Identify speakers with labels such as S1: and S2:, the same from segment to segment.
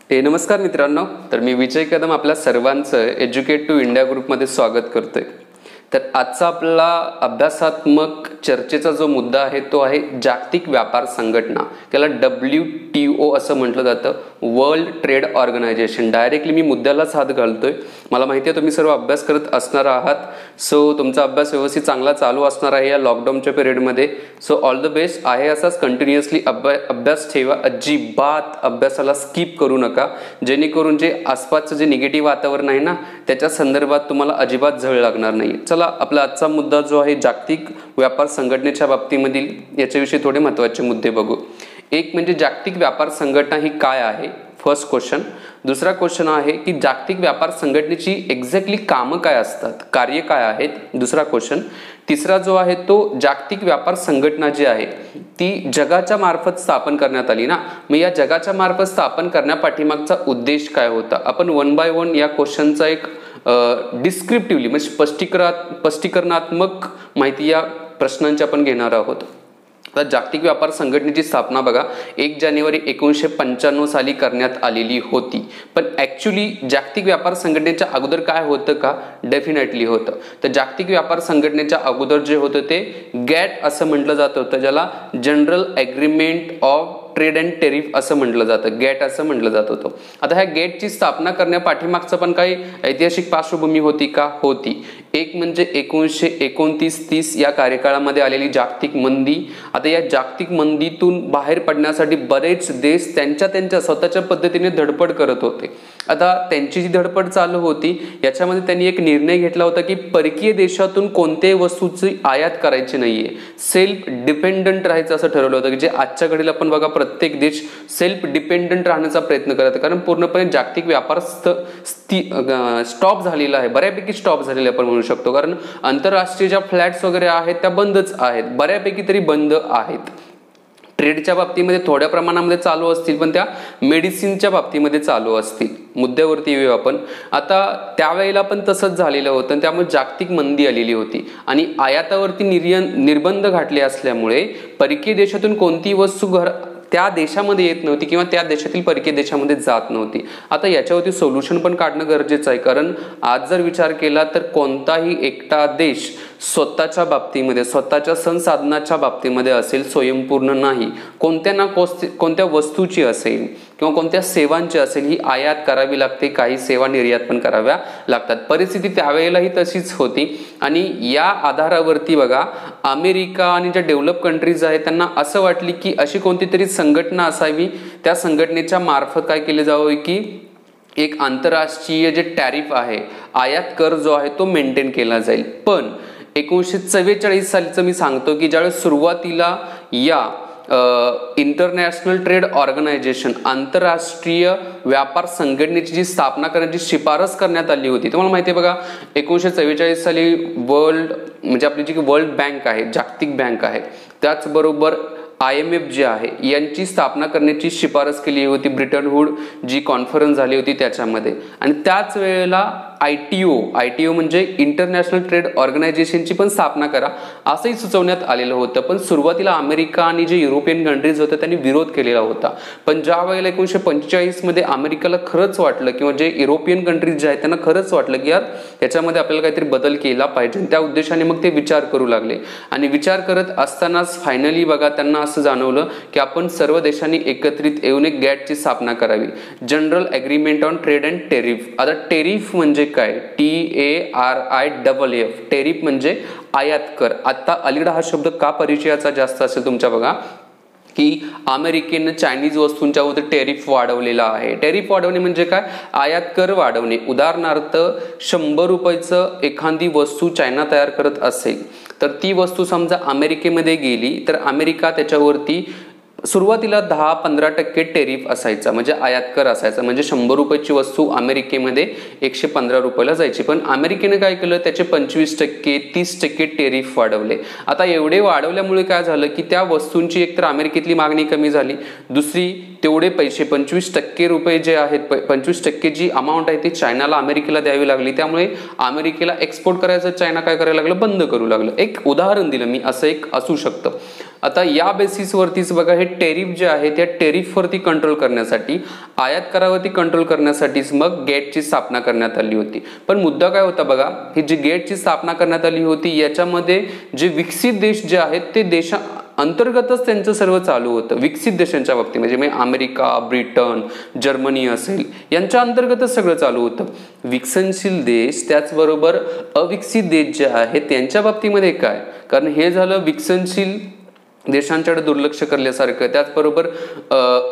S1: नमस्कार मित्रांनो, तर मी विजय कदम आपल्या सर्वांचं एज्युकेट टू इंडिया ग्रुपमध्ये स्वागत करतोय। तर आजचा आपला अभ्यासात्मक चर्चेचा जो मुद्दा आहे तो आहे जागतिक व्यापार संघटना, त्याला WTO असं म्हटलं जातं, वर्ल्ड ट्रेड ऑर्गनायझेशन। डायरेक्टली मी मुद्द्यालाच हात घालतोय। मला माहिती आहे तुम्ही सर्व अभ्यास करत असणार आहात, सो तुमचा अभ्यास व्यवस्थित चांगला चालू असणार आहे या लॉकडाऊनच्या पिरियडमध्ये। सो ऑल द बेस्ट आहे, असाच कंटिन्युअसली अभ्यास ठेवा, अजिबात अभ्यासाला स्किप करू नका, जेणेकरून जे आसपासचं जे निगेटिव्ह वातावरण आहे ना त्याच्या संदर्भात तुम्हाला अजिबात झळ लागणार नाही। चला, आपला आजचा मुद्दा जो आहे जागतिक व्यापार संघटनेच्या बाबतीमधील याच्याविषयी थोडे महत्त्वाचे मुद्दे बघू। एक म्हणजे जागतिक व्यापार संघटना ही काय आहे, फर्स्ट क्वेश्चन। दुसरा क्वेश्चन आहे की जागतिक व्यापार संघटनेची एक्झॅक्टली कामं काय असतात, कार्य काय आहेत, दुसरा क्वेश्चन। तिसरा जो आहे तो जागतिक व्यापार संघटना जी आहे ती जगाच्या मार्फत स्थापन करण्यात आली ना, मग या जगाच्या मार्फत स्थापन करण्यापाठीमागचा उद्देश काय होता, आपण वन बाय वन या क्वेश्चनचा एक डिस्क्रिप्टिव्हली म्हणजे स्पष्टीकरणात्मक माहिती या प्रश्नांची आपण घेणार आहोत। तर जागतिक व्यापार संघटनेची स्थापना बघा 1 जानेवारी 1995 साली करण्यात आलेली होती, पण ॲक्च्युली जागतिक व्यापार संघटनेच्या अगोदर काय होतं का, डेफिनेटली होतं। तर जागतिक व्यापार संघटनेच्या अगोदर जे होतं ते गॅट असं म्हटलं जात होतं, ज्याला general agreement of trade and tariff असं म्हटलं जातं, गॅट असं म्हटलं जात होतं। आता ह्या गॅटची स्थापना करण्यापाठीमागचं पण काही ऐतिहासिक पार्श्वभूमी होती का, होती। एक म्हणजे 1929-30 या कार्यकाळामध्ये आलेली जागतिक मंदी। आता या जागतिक मंदीतून बाहेर पडण्यासाठी बरेच देश त्यांच्या स्वतःच्या पद्धतीने धडपड करत होते। आता त्यांची जी धडपड चालू होती याच्यामध्ये त्यांनी एक निर्णय घेतला होता की परकीय देशातून कोणत्याही वस्तूची आयात करायची नाहीये, सेल्फ डिपेंडंट राहायचं असं ठरवलं होतं, की जे आजच्या घडीला आपण बघा प्रत्येक देश सेल्फ डिपेंडंट राहण्याचा प्रयत्न करत, कारण पूर्णपणे जागतिक व्यापार स्टॉप झालेला आहे, बऱ्यापैकी स्टॉप झालेला आपण म्हणू शकतो, कारण आंतरराष्ट्रीय ज्या फ्लॅट्स वगैरे आहेत त्या बंदच आहेत, बऱ्यापैकी तरी बंद आहेत। ट्रेडच्या बाबतीमध्ये थोड्या प्रमाणामध्ये चालू असतील, पण त्या मेडिसिनच्या बाबतीमध्ये चालू असतील। मुद्द्यावरती येऊ आपण। आता त्यावेळेला पण तसंच झालेलं होतं, त्यामुळे जागतिक मंदी आलेली होती आणि आयातावरती निर्बंध घातले असल्यामुळे परकीय देशातून कोणती वस्तू त्या देशामध्ये येत नव्हती किंवा त्या देशातील परकीय देशामध्ये जात नव्हती। आता याच्यावरती सोल्युशन पण काढणं गरजेचं आहे, कारण आज जर विचार केला तर कोणताही एकटा देश स्वतःच्या बाबतीमध्ये स्वतःच्या संसाधनाच्या बाबतीमध्ये असेल स्वयंपूर्ण नाही, कोणत्या ना कोणत्या वस्तूची असेल किंवा कोणत्या सेवांची असेल ही आयात करावी लागते, काही सेवा निर्यात पण कराव्या लागतात। परिस्थिती त्यावेळेलाही तशीच होती आणि या आधारावरती बघा अमेरिका आणि ज्या डेव्हलप कंट्रीज आहेत त्यांना असं वाटली की अशी कोणती तरी संघटना असावी, त्या संघटनेच्या मार्फत काय केले जावे की एक आंतरराष्ट्रीय जे टॅरिफ आहे, आयात कर जो आहे तो मेंटेन केला जाईल। पण 1944 सालीचं मी सांगतो की ज्यावेळेस सुरुवातीला या इंटरनॅशनल ट्रेड ऑर्गनायझेशन आंतरराष्ट्रीय व्यापार संघटनेची जी स्थापना करण्याची शिफारस करण्यात आली होती, तुम्हाला माहिती आहे बघा 1944 साली वर्ल्ड म्हणजे आपली जी वर्ल्ड बँक आहे, जागतिक बँक आहे, त्याचबरोबर IMF जी आहे यांची स्थापना करण्याची शिफारस केली होती, ब्रिटन वूड जी कॉन्फरन्स झाली होती त्याच्यामध्ये। आणि त्याच वेळेला ITO म्हणजे इंटरनॅशनल ट्रेड ऑर्गनायझेशनची पण स्थापना करा असंही सुचवण्यात आलेलं होतं, पण सुरुवातीला अमेरिका आणि जे युरोपियन कंट्रीज होते त्यांनी विरोध केलेला होता। पण ज्या वेळेला 1945 मध्ये अमेरिकेला खरंच वाटलं किंवा जे युरोपियन कंट्रीज जे आहेत त्यांना खरंच वाटलं की यार याच्यामध्ये आपल्याला काहीतरी बदल केला पाहिजे, त्या उद्देशाने मग ते विचार करू लागले। आणि विचार करत असतानाच फायनली बघा त्यांना असं जाणवलं की आपण सर्व देशांनी एकत्रित येऊन एक गॅटची स्थापना करावी, general agreement on trade and tariff. आता टेरिफ म्हणजे काय, TARIFF, टेरिफ म्हणजे आयात कर। आता अलीकडे हा शब्द का परिचयाचा जास्त असेल तुमच्या बघा की अमेरिकेनं चायनीज वस्तूंच्यावर टेरिफ वाढवलेला आहे। टेरिफ वाढवणे म्हणजे काय, आयात कर वाढवणे। उदाहरणार्थ 100 रुपयाचं एखादी वस्तू चायना तयार करत असेल तर ती वस्तू समजा अमेरिकेमध्ये गेली तर अमेरिका त्याच्यावरती सुरुवातीला 10-15% टेरिफ असायचा, म्हणजे आयात कर असायचा, म्हणजे 100 रुपयाची वस्तू अमेरिकेमध्ये 115 रुपयाला जायची। पण अमेरिकेने काय केलं, त्याचे 25%, 30% टेरिफ वाढवले। आता एवढे वाढवल्यामुळे काय झालं की त्या वस्तूंची एकतर अमेरिकेतली मागणी कमी झाली, दुसरी तेवढे पैसे 25% रुपये जे आहेत, 25% जी अमाऊंट आहे ती चायनाला अमेरिकेला द्यावी लागली, त्यामुळे अमेरिकेला एक्सपोर्ट करायचं चायना काय करायला लागलं, बंद करू लागलं। एक उदाहरण दिलं मी, असं एक असू शकतं। आता या बेसिसवरतीच बघा हे टेरिफ जे आहे त्या टेरिफवरती कंट्रोल करण्यासाठी, आयात करावरती कंट्रोल करण्यासाठीच मग गेटची स्थापना करण्यात आली होती. पण मुद्दा काय होता बघा, ही जी गेटची स्थापना करण्यात आली होती याच्यामध्ये जे विकसित देश जे आहेत ते देशा अंतर्गतच त्यांचं सर्व चालू होतं. विकसित देशांच्या बाबतीत म्हणजे अमेरिका, ब्रिटन, जर्मनी असेल यांच्या अंतर्गतच सगळं चालू होतं. विकसनशील देश त्याचबरोबर अविकसित देश जे आहेत त्यांच्या बाबतीमध्ये काय, कारण हे झालं विकसनशील देशांच्याकडे दुर्लक्ष केल्यासारखं, त्याचबरोबर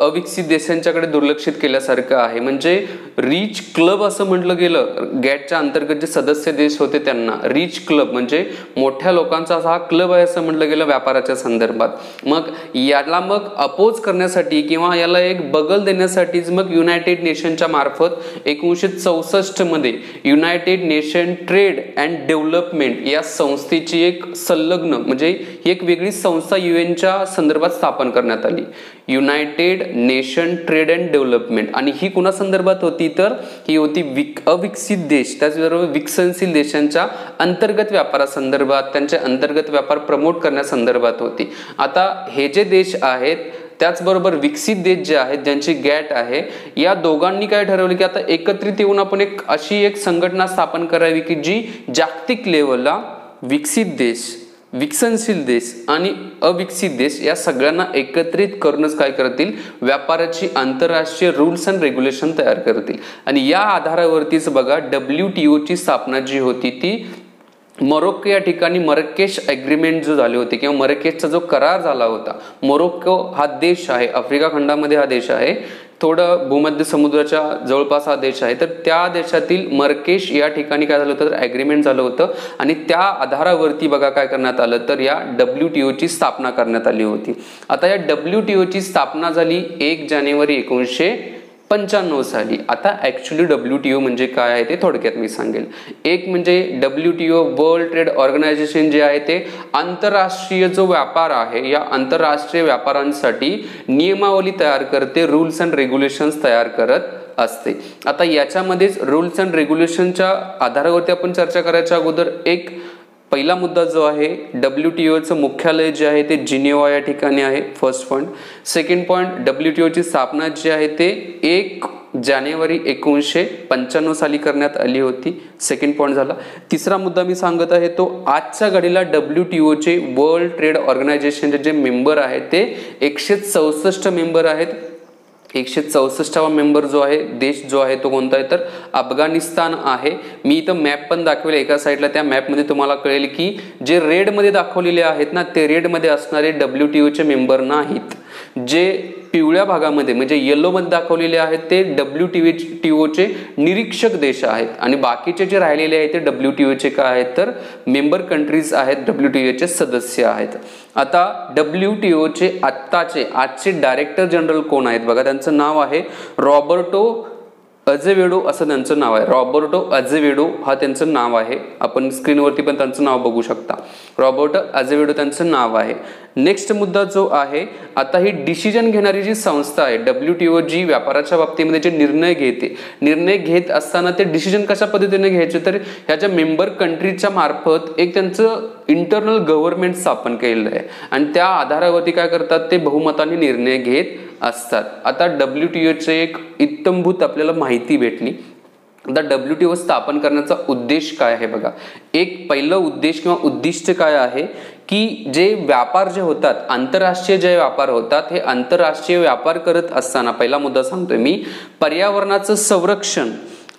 S1: अविकसित देशांच्याकडे दुर्लक्षित केल्यासारखं आहे. म्हणजे रिच क्लब असं म्हटलं गेलं, गॅटच्या अंतर्गत जे सदस्य देश होते त्यांना रिच क्लब म्हणजे मोठ्या लोकांचा हा क्लब आहे असं म्हटलं गेलं व्यापाराच्या संदर्भात. मग याला मग अपोज करण्यासाठी किंवा याला एक बगल देण्यासाठीच मग युनायटेड नेशनच्या मार्फत 1964 मध्ये United nation trade and development या संस्थेची एक संलग्न म्हणजे ही एक वेगळी संस्था च्या संदर्भात स्थापन करण्यात आली, United nation trade and development. आणि ही कुणा संदर्भात होती तर ही होती अविकसित देश त्याचबरोबर विकसनशील देशांच्या अंतर्गत व्यापारासंदर्भात, त्यांचे अंतर्गत व्यापार प्रमोट करण्यासंदर्भात होती. आता हे जे देश आहेत त्याचबरोबर विकसित देश जे आहेत ज्यांची गॅट आहे, या दोघांनी काय ठरवलं की आता एकत्रित येऊन आपण एक अशी एक संघटना स्थापन करावी की जी जागतिक लेवलला विकसित देश, विकसनशील देश आणि अविकसित देश या सगळ्यांना एकत्रित करूनच काय करतील, व्यापाराची आंतरराष्ट्रीय रूल्स अँड रेग्युलेशन तयार करतील. आणि या आधारावरतीच बघा WTO ची स्थापना जी होती ती मोरोक्को या ठिकाणी मरकेश अग्रीमेंट जो झाले होते किंवा मरकेशचा जो करार झाला होता. मोरोक्को हा देश आहे, आफ्रिका खंडामध्ये हा देश आहे, थोडं भूमध्य समुद्राच्या जवळपास हा देश आहे. तर त्या देशातील मरकेश या ठिकाणी काय झालं होतं तर ॲग्रीमेंट झालं होतं आणि त्या आधारावरती बघा काय करण्यात आलं तर या WTO ची स्थापना करण्यात आली होती. आता या WTO ची स्थापना झाली 1 जानेवारी 1995 साली. आता ऍक्च्युली WTO म्हणजे काय आहे ते थोडक्यात मी सांगेल. एक म्हणजे WTO वर्ल्ड ट्रेड ऑर्गनायझेशन जे आहे ते आंतरराष्ट्रीय जो व्यापार आहे या आंतरराष्ट्रीय व्यापारांसाठी नियमावली तयार करते, रूल्स अँड रेग्युलेशन्स तयार करत असते. आता याच्यामध्येच रूल्स अँड रेग्युलेशनच्या आधारावरती आपण चर्चा करायच्या अगोदर एक पहिला मुद्दा जो आहे WTOचं मुख्यालय जे आहे ते जिनेवा या ठिकाणी आहे, first point. Second point WTO ची स्थापना जी आहे ते 1 जानेवारी 1995 साली करण्यात आली होती, सेकंड पॉइंट झाला. तिसरा मुद्दा मी सांगत आहे तो आजच्या घडीला WTO चे वर्ल्ड ट्रेड ऑर्गनायझेशनचे जे मेंबर आहेत ते 164 मेंबर आहेत. 164वा मेंबर जो आहे देश जो आहे तो कोणता आहे तर अफगाणिस्तान आहे. मी इथं मॅप पण दाखवेल एका साईडला, त्या मॅपमध्ये तुम्हाला कळेल की जे रेडमध्ये दाखवलेले आहेत ना ते रेडमध्ये असणारे WTOचे मेंबर नाहीत. जे पिवळ्या भागामध्ये म्हणजे येलो मध्ये दाखवलेले आहेत ते WTOचे निरीक्षक देश आहेत आणि बाकीचे जे राहिलेले आहेत ते WTOचे काय आहेत तर मेंबर कंट्रीज आहेत, WTOचे सदस्य आहेत. आता WTOचे आजचे डायरेक्टर जनरल कोण आहेत बघा, त्यांचं नाव आहे रॉबर्टो अझेवेडो असं त्यांचं नाव आहे. रॉबर्टो अझेवेडो हा त्यांचं नाव आहे, आपण स्क्रीनवरती पण त्यांचं नाव बघू शकता. रॉबर्टो अझेवेडो त्यांचं नाव आहे. नेक्स्ट मुद्दा जो आहे, आता ही डिसिजन घेणारी जी संस्था आहे WTO जी व्यापाराच्या बाबतीमध्ये जे निर्णय घेत असताना ते डिसिजन कशा पद्धतीने घ्यायचे तर ह्याच्या मेंबर कंट्रीच्या मार्फत एक त्यांचं इंटरनल गव्हर्नमेंट स्थापन केलेलं आहे आणि त्या आधारावरती काय करतात ते बहुमताने निर्णय घेत असतात. आता WTOचे एक इत्तंभूत आपल्याला माहिती भेटली. आता WTO स्थापन करण्याचा उद्देश काय आहे बघा. एक पहिलं उद्देश किंवा उद्दिष्ट काय आहे की जे व्यापार जे होतात, आंतरराष्ट्रीय जे व्यापार होतात, हे आंतरराष्ट्रीय व्यापार करत असताना पहिला मुद्दा सांगतोय मी, पर्यावरणाचं संरक्षण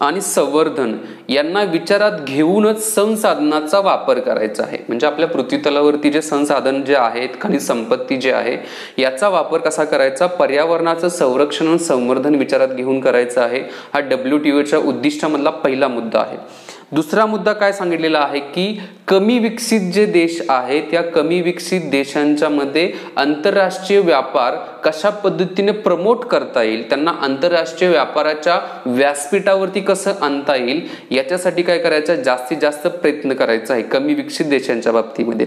S1: आणि संवर्धन यांना विचारात घेऊनच संसाधनाचा वापर करायचा आहे. म्हणजे आपल्या पृथ्वीतलावरती जे संसाधन जे आहेत, खनिज संपत्ती जे आहे याचा वापर कसा करायचा, पर्यावरणाचं संरक्षण आणि संवर्धन विचारात घेऊन करायचा आहे. हा WTOच्या उद्दिष्टामधला पहिला मुद्दा आहे. दुसरा मुद्दा काय सांगितलेला आहे की कमी विकसित जे देश आहेत त्या कमी विकसित देशांच्या मध्ये आंतरराष्ट्रीय व्यापार कशा पद्धतीने प्रमोट करता येईल, त्यांना आंतरराष्ट्रीय व्यापाराच्या व्यासपीठावरती कसं आणता येईल याच्यासाठी काय करायचं, जास्तीत जास्त प्रयत्न करायचा आहे कमी विकसित देशांच्या बाबतीमध्ये.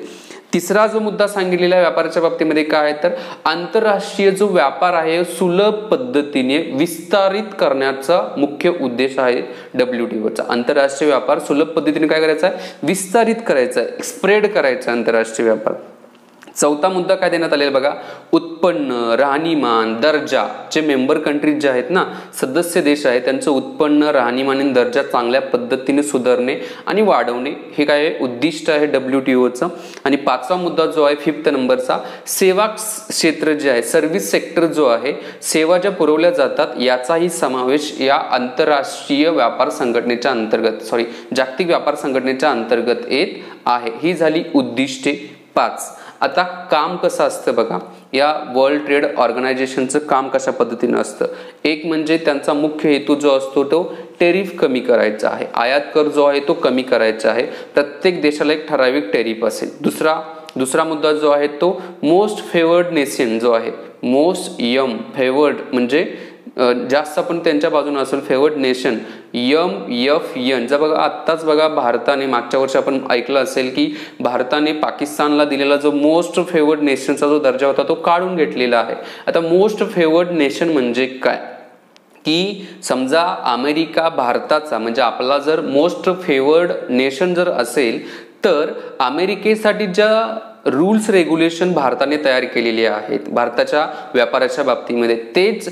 S1: तिसरा जो मुद्दा सांगितलेला आहे व्यापाराच्या बाबतीमध्ये काय आहे तर आंतरराष्ट्रीय जो व्यापार आहे सुलभ पद्धतीने विस्तारित करण्याचा मुख्य उद्देश आहे WTOचा. आंतरराष्ट्रीय व्यापार सुलभ पद्धतीने काय करायचा आहे, विस्तारित करायचा आहे, स्प्रेड करायचा आंतरराष्ट्रीय व्यापार. चौथा मुद्दा काय देण्यात आलेला बघा, उत्पन्न, राहणीमान, दर्जा, जे मेंबर कंट्रीज जे आहेत ना, सदस्य देश आहेत, त्यांचं उत्पन्न, राहणीमान आणि दर्जा चांगल्या पद्धतीने सुधारणे आणि वाढवणे हे काय उद्दिष्ट आहे WTOचं. आणि पाचवा मुद्दा जो आहे 5th नंबरचा, सेवा क्षेत्र जे आहे, सर्व्हिस सेक्टर जो आहे, सेवा ज्या पुरवल्या जातात याचाही समावेश या आंतरराष्ट्रीय व्यापार संघटनेच्या अंतर्गत जागतिक व्यापार संघटनेच्या अंतर्गत येत आहे. ही झाली उद्दिष्टे 5. आता काम कसं असतं बघा, या वर्ल्ड ट्रेड ऑर्गनायझेशनचं काम कशा पद्धतीनं असतं. एक म्हणजे त्यांचा मुख्य हेतू जो असतो तो टेरिफ कमी करायचा आहे, आयात कर जो आहे तो कमी करायचा आहे. प्रत्येक देशाला एक ठराविक टेरिफ असेल. दुसरा मुद्दा जो आहे तो मोस्ट फेवर्ड नेशन जो आहे, मोस्ट फेवर्ड म्हणजे जास्त आपण त्यांच्या बाजूने असेल फेवर्ड नेशन, MFN. जर बघा आत्ताच बघा भारताने मागच्या वर्षी आपण ऐकलं असेल की भारताने पाकिस्तानला दिलेला जो मोस्ट फेवर्ड नेशनचा जो दर्जा होता तो काढून घेतलेला आहे. आता मोस्ट फेवर्ड नेशन म्हणजे काय की समजा अमेरिका भारताचा म्हणजे आपला जर मोस्ट फेवर्ड नेशन जर असेल तर अमेरिकेसाठी ज्या रूल्स रेग्युलेशन भारताने तयार केलेले आहेत भारताच्या व्यापाराच्या बाबतीमध्ये, तेच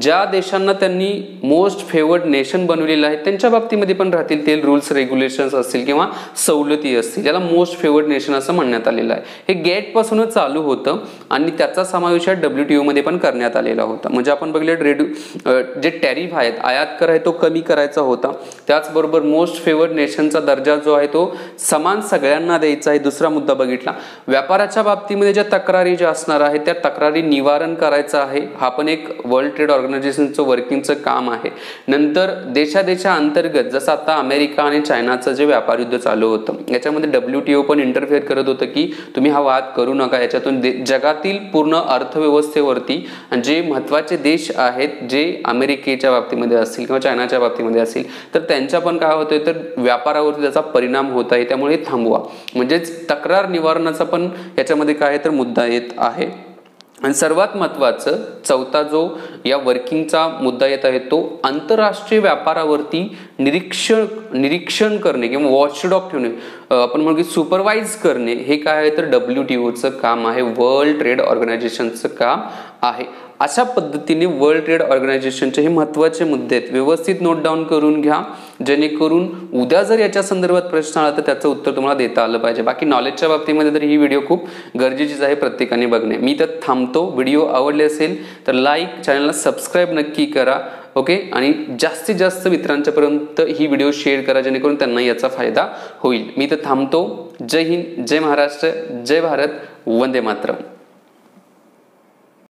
S1: ज्या देशांना त्यांनी मोस्ट फेवर्ड नेशन बनवलेलं आहे त्यांच्या बाबतीमध्ये पण राहतील. ते रूल्स रेग्युलेशन्स असतील किंवा सवलती असतील, याला मोस्ट फेवर्ड नेशन असं म्हणण्यात आलेलं आहे. हे गॅट पासूनच चालू होतं आणि त्याचा समावेश WTO मध्ये पण करण्यात आलेला होता. म्हणजे आपण बघितलं जे टॅरिफ आहेत, आयात कर आहे तो कमी करायचा होता. त्याचबरोबर मोस्ट फेवर्ड नेशनचा दर्जा जो आहे तो समान सगळ्यांना द्यायचा आहे. दुसरा मुद्दा बघितला, व्यापाराच्या बाबतीमध्ये ज्या तक्रारी ज्या असणार आहेत त्या तक्रारी निवारण करायचं आहे. हा पण एक वर्ल्ड ट्रेड ऑर्गनायझेशनचं वर्किंगचं काम आहे. नंतर देशा अंतर्गत जसं आता अमेरिका आणि चायनाचं जे व्यापार युद्ध चालू होतं याच्यामध्ये WTO पण इंटरफेअर करत होतं की तुम्ही हा वाद करू नका. याच्यातून जगातील पूर्ण अर्थव्यवस्थेवरती जे महत्त्वाचे देश आहेत जे अमेरिकेच्या बाबतीमध्ये असतील किंवा चायनाच्या बाबतीमध्ये असतील तर त्यांच्या पण काय होतंय तर व्यापारावरती त्याचा परिणाम होत आहे. त्यामुळे थांबवा, म्हणजेच तक्रार निवारणाचा पण याच्यामध्ये काय तर मुद्दा येत आहे. आणि सर्वात महत्त्वाचं चौथा जो या वर्किंगचा मुद्दा येत आहे तो आंतरराष्ट्रीय व्यापारावरती निरीक्षण करणे किंवा वॉचडॉग ठेवणे, आपण म्हणू की सुपरवाइज करणे, हे काय आहे तर WTOचं काम आहे, वर्ल्ड ट्रेड ऑर्गनायझेशनचं काम आहे. अशा पद्धतीने वर्ल्ड ट्रेड ऑर्गनायझेशनचे हे महत्त्वाचे मुद्दे आहेत. व्यवस्थित नोट डाऊन करून घ्या जेणेकरून उद्या जर याच्या संदर्भात प्रश्न आला तर त्याचं उत्तर तुम्हाला देता आलं पाहिजे. बाकी नॉलेजच्या बाबतीमध्ये तर ही व्हिडिओ खूप गरजेचीच आहे प्रत्येकाने बघणे. मी तर थांबतो. व्हिडिओ आवडले असेल तर लाईक, चॅनलला सबस्क्राईब नक्की करा. ओके, आणि जास्तीत जास्त मित्रांच्यापर्यंत ही व्हिडिओ शेअर करा जेणेकरून त्यांना याचा फायदा होईल. मी तर थांबतो. जय हिंद, जय महाराष्ट्र, जय भारत, वंदे मातरम.